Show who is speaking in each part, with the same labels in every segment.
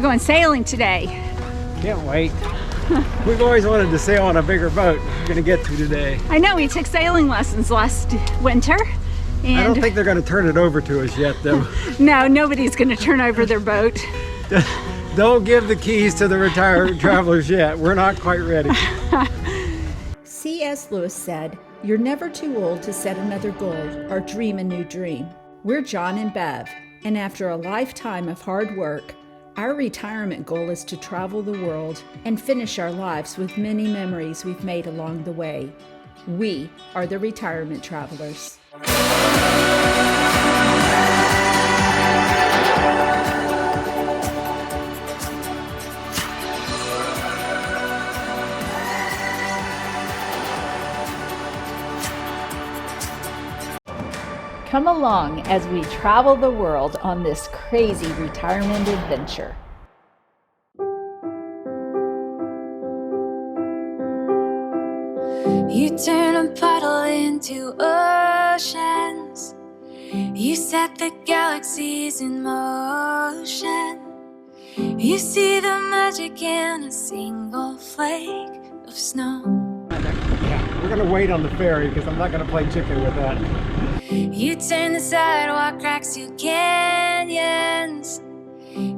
Speaker 1: going sailing today.
Speaker 2: Can't wait. We've always wanted to sail on a bigger boat. We're going to get to today.
Speaker 1: I know, we took sailing lessons last winter. And
Speaker 2: I don't think they're going to turn it over to us yet, though.
Speaker 1: No, nobody's going to turn over their boat.
Speaker 2: Don't give the keys to the retired travelers yet. We're not quite ready.
Speaker 3: C.S. Lewis said, "You're never too old to set another goal or dream a new dream." We're John and Bev, and after a lifetime of hard work, our retirement goal is to travel the world and finish our lives with many memories we've made along the way. We are the Retirement Travelers. Come along as we travel the world on this crazy retirement adventure.
Speaker 4: You turn a puddle into oceans. You set the galaxies in motion. You see the magic in a single flake of snow.
Speaker 2: Yeah, we're going to wait on the ferry because I'm not going to play chicken with that.
Speaker 4: You turn the sidewalk cracks to canyons.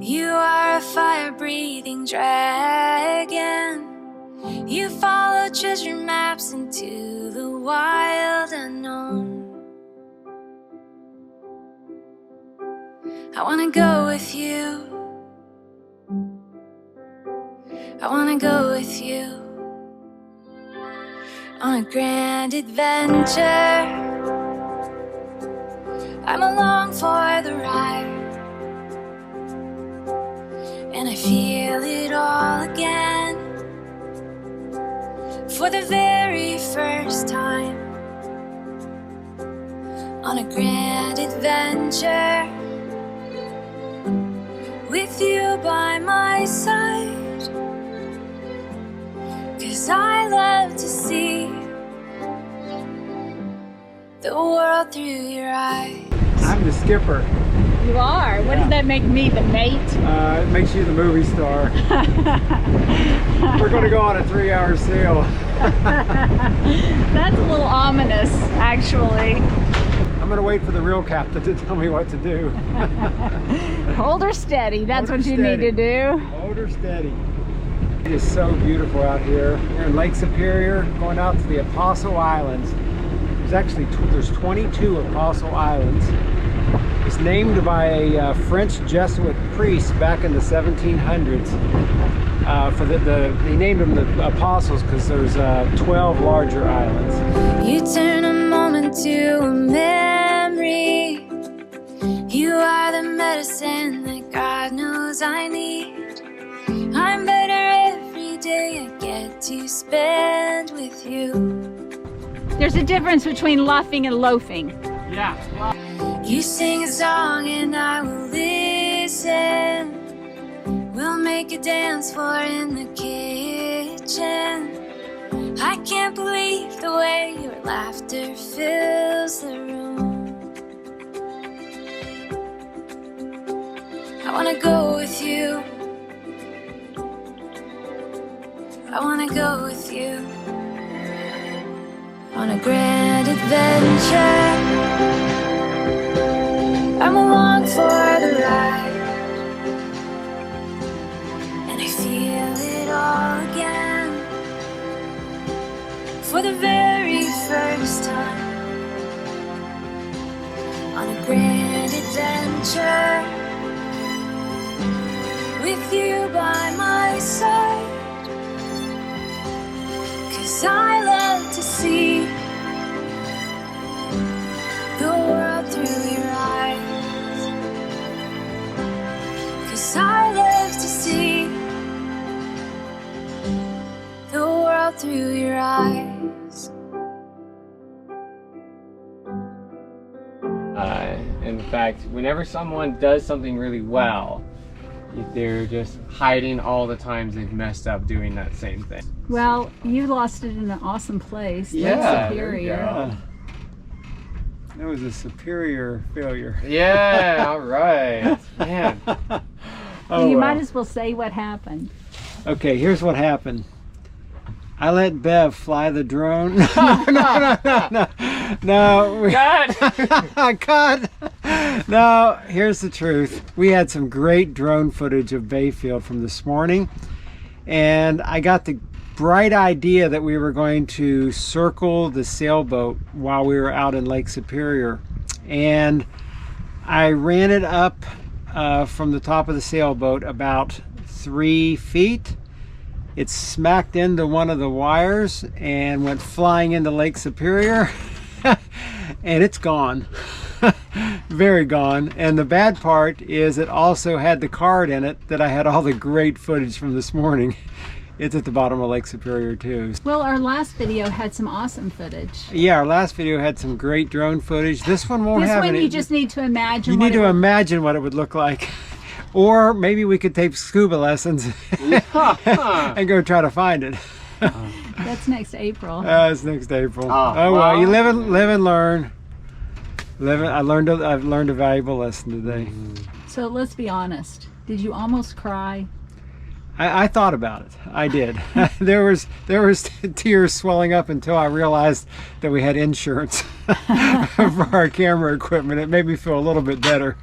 Speaker 4: You are a fire-breathing dragon. You follow treasure maps into the wild unknown. I wanna go with you. I wanna go with you on a grand adventure. I'm along for the ride, and I feel it all again. For the very first time, on a grand adventure, with you by my side. 'Cause I love to see the world through your eyes.
Speaker 2: I'm the skipper.
Speaker 1: You are? What does that make me, the mate?
Speaker 2: It makes you the movie star. We're going to go on a 3-hour sail.
Speaker 1: That's a little ominous, actually.
Speaker 2: I'm going to wait for the real captain to tell me what to do.
Speaker 1: Hold her steady. That's
Speaker 2: Hold
Speaker 1: what
Speaker 2: her
Speaker 1: you need
Speaker 2: steady.
Speaker 1: to do.
Speaker 2: Hold her steady. It is so beautiful out here. We're in Lake Superior, going out to the Apostle Islands. There's 22 Apostle Islands. It's named by a French Jesuit priest back in the 1700s. He named them the Apostles because there's 12 larger islands.
Speaker 4: You turn a moment to a memory. You are the medicine that God knows I need. I'm better every day I get to spend with you.
Speaker 1: There's a difference between luffing and loafing.
Speaker 2: Yeah.
Speaker 4: You sing a song and I will listen. We'll make a dance floor in the kitchen. I can't believe the way your laughter fills the room. I wanna go with you. I wanna go with you on a grand adventure. I'm along for the ride, and I feel it all again. For the very first time, on a grand adventure, with you by my side. 'Cause I love to see the world through your eyes. 'Cause I love to see the world through your eyes.
Speaker 5: In fact, whenever someone does something really well, they're just hiding all the times they've messed up doing that same thing.
Speaker 1: Well, you lost it in an awesome place. Lake
Speaker 5: Yeah,
Speaker 1: Superior.
Speaker 2: That was a superior failure.
Speaker 5: Yeah, all right. Man.
Speaker 2: Oh,
Speaker 1: You
Speaker 2: well.
Speaker 1: might as well say what happened.
Speaker 2: Okay, here's what happened. I let Bev fly the drone. No.
Speaker 5: God!
Speaker 2: Cut. No, here's the truth. We had some great drone footage of Bayfield from this morning, and I got the bright idea that we were going to circle the sailboat while we were out in Lake Superior, and I ran it up from the top of the sailboat about 3 feet. It smacked into one of the wires and went flying into Lake Superior. And it's gone. Very gone. And the bad part is it also had the card in it that I had all the great footage from this morning. It's at the bottom of Lake Superior too.
Speaker 1: Well, our last video had some awesome footage.
Speaker 2: Yeah, our last video had some great drone footage. This one won't
Speaker 1: This
Speaker 2: have
Speaker 1: one
Speaker 2: any.
Speaker 1: you just need to imagine.
Speaker 2: You
Speaker 1: what
Speaker 2: need
Speaker 1: it
Speaker 2: to
Speaker 1: would-
Speaker 2: imagine what it would look like. Or maybe we could take scuba lessons and go try to find it.
Speaker 1: That's next April.
Speaker 2: It's next April.
Speaker 5: Oh,
Speaker 2: Well,
Speaker 5: well.
Speaker 2: you live and learn. I've learned a valuable lesson today.
Speaker 1: So let's be honest. Did you almost cry?
Speaker 2: I thought about it. I did. there was tears swelling up until I realized that we had insurance for our camera equipment. It made me feel a little bit better.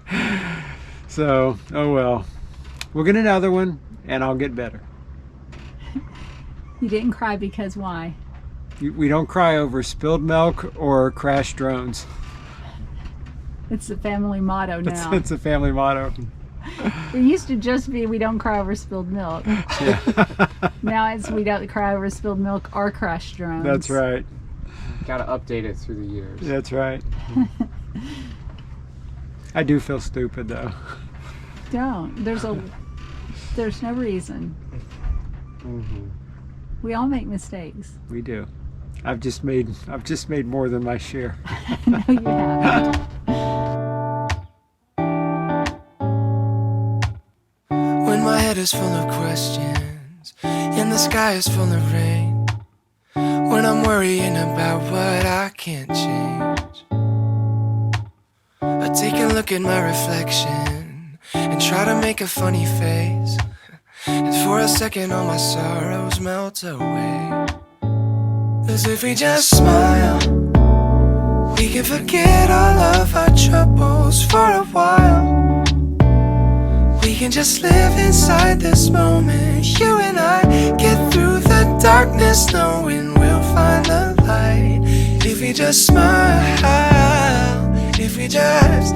Speaker 2: So, oh well. We'll get another one, and I'll get better.
Speaker 1: You didn't cry because why?
Speaker 2: We don't cry over spilled milk or crashed drones.
Speaker 1: It's the family motto now.
Speaker 2: It's a family motto.
Speaker 1: It used to just be we don't cry over spilled milk. Now it's we don't cry over spilled milk or crashed drones.
Speaker 2: That's right.
Speaker 5: Gotta update it through the years.
Speaker 2: That's right. I do feel stupid though.
Speaker 1: Don't. There's no reason.
Speaker 5: Mm-hmm.
Speaker 1: We all make mistakes.
Speaker 2: We do. I've just made more than my share.
Speaker 1: No, you haven't.
Speaker 6: When my head is full of questions and the sky is full of rain, when I'm worrying about what I can't change, I take a look at my reflection and try to make a funny face, and for a second all my sorrows melt away. As if we just smile, we can forget all of our troubles for a while. We can just live inside this moment. You and I get through the darkness, knowing we'll find the light. If we just smile, if we just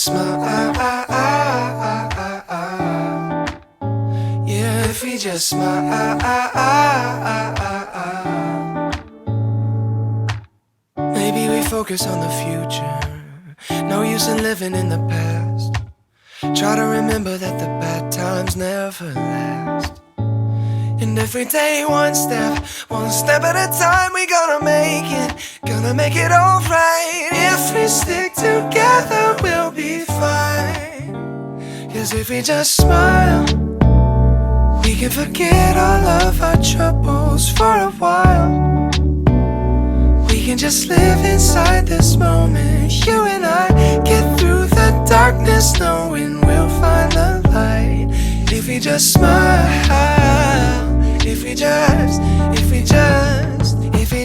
Speaker 6: smile. Yeah, if we just smile. Maybe we focus on the future. No use in living in the past. Try to remember that the bad times never last. And every day one step at a time, we gonna make it alright. If we stick together, we'll be fine. 'Cause if we just smile, we can forget all of our troubles for a while. We can just live inside this moment. You and I get through the darkness, knowing we'll find the light. If we just smile, if we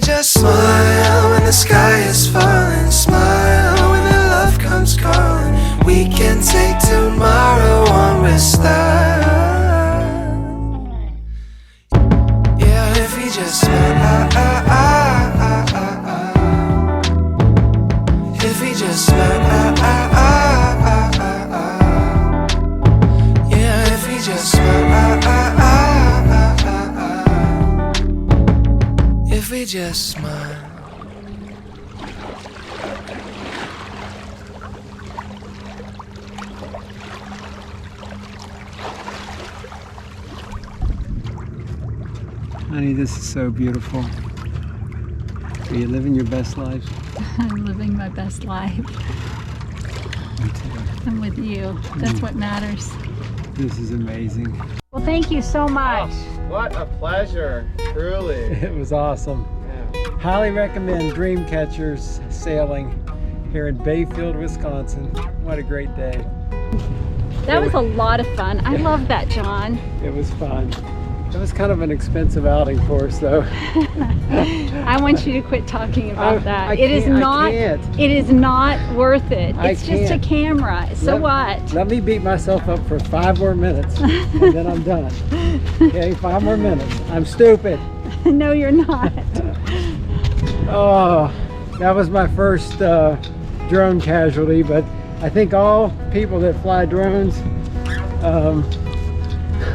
Speaker 6: just smile when the sky is falling, smile when the love comes calling. We can take tomorrow on with style. Yeah, if we just smile. If we just smile, yeah, if we just smile, if we just smile.
Speaker 2: Honey, this is so beautiful. Are you living your best life?
Speaker 1: I'm living my best life.
Speaker 2: Me too.
Speaker 1: I'm with you. That's what matters.
Speaker 2: This is amazing.
Speaker 1: Well, thank you so much.
Speaker 5: What a pleasure, truly.
Speaker 2: It was awesome.
Speaker 5: Yeah.
Speaker 2: Highly recommend Dream Catchers sailing here in Bayfield, Wisconsin. What a great day.
Speaker 1: That was a lot of fun. I love that, John.
Speaker 2: It was fun. It was kind of an expensive outing for us, though.
Speaker 1: I want you to quit talking about that.
Speaker 2: I
Speaker 1: It is
Speaker 2: can't-
Speaker 1: not.
Speaker 2: I can't.
Speaker 1: It is not worth it.
Speaker 2: I
Speaker 1: It's just a
Speaker 2: can't.
Speaker 1: camera. So what?
Speaker 2: Let me beat myself up for 5 more minutes, and then I'm done. Okay, 5 more minutes. I'm stupid.
Speaker 1: No, you're not.
Speaker 2: Oh, that was my first drone casualty, but I think all people that fly drones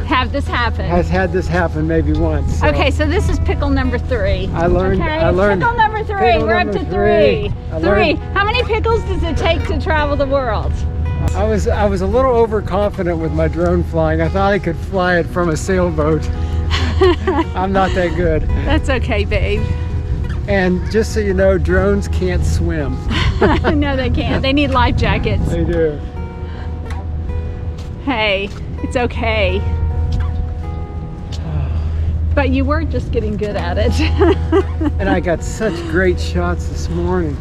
Speaker 1: Have this happen.
Speaker 2: has had this happen maybe once. So
Speaker 1: Okay, so this is pickle number 3.
Speaker 2: I learned.
Speaker 1: Okay,
Speaker 2: I learned.
Speaker 1: pickle number 3.
Speaker 2: pickle
Speaker 1: We're
Speaker 2: number
Speaker 1: up to
Speaker 2: 3.
Speaker 1: 3.
Speaker 2: I
Speaker 1: 3.
Speaker 2: learned-
Speaker 1: How many pickles does it take to travel the world?
Speaker 2: I was a little overconfident with my drone flying. I thought I could fly it from a sailboat. I'm not that good.
Speaker 1: That's okay, babe.
Speaker 2: And just so you know, drones can't swim.
Speaker 1: No, they can't. They need life jackets.
Speaker 2: They do.
Speaker 1: Hey, it's okay. But you were just getting good at it.
Speaker 2: And I got such great shots this morning.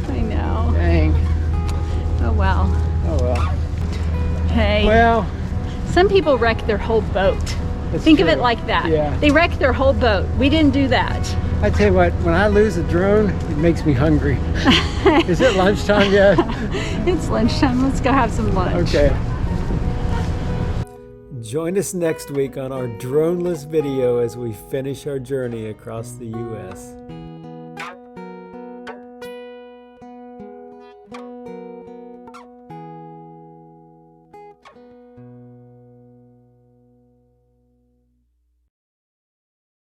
Speaker 1: I know.
Speaker 2: Dang.
Speaker 1: Oh well.
Speaker 2: Oh well.
Speaker 1: Hey,
Speaker 2: Well,
Speaker 1: some people wreck their whole boat.
Speaker 2: it's
Speaker 1: Think of it
Speaker 2: true.
Speaker 1: like that.
Speaker 2: Yeah.
Speaker 1: They wreck their whole boat. We didn't do that.
Speaker 2: I tell you what, when I lose a drone, it makes me hungry. Is it lunchtime yet?
Speaker 1: It's lunchtime. Let's go have some lunch.
Speaker 2: Okay. Join us next week on our droneless video as we finish our journey across the U.S.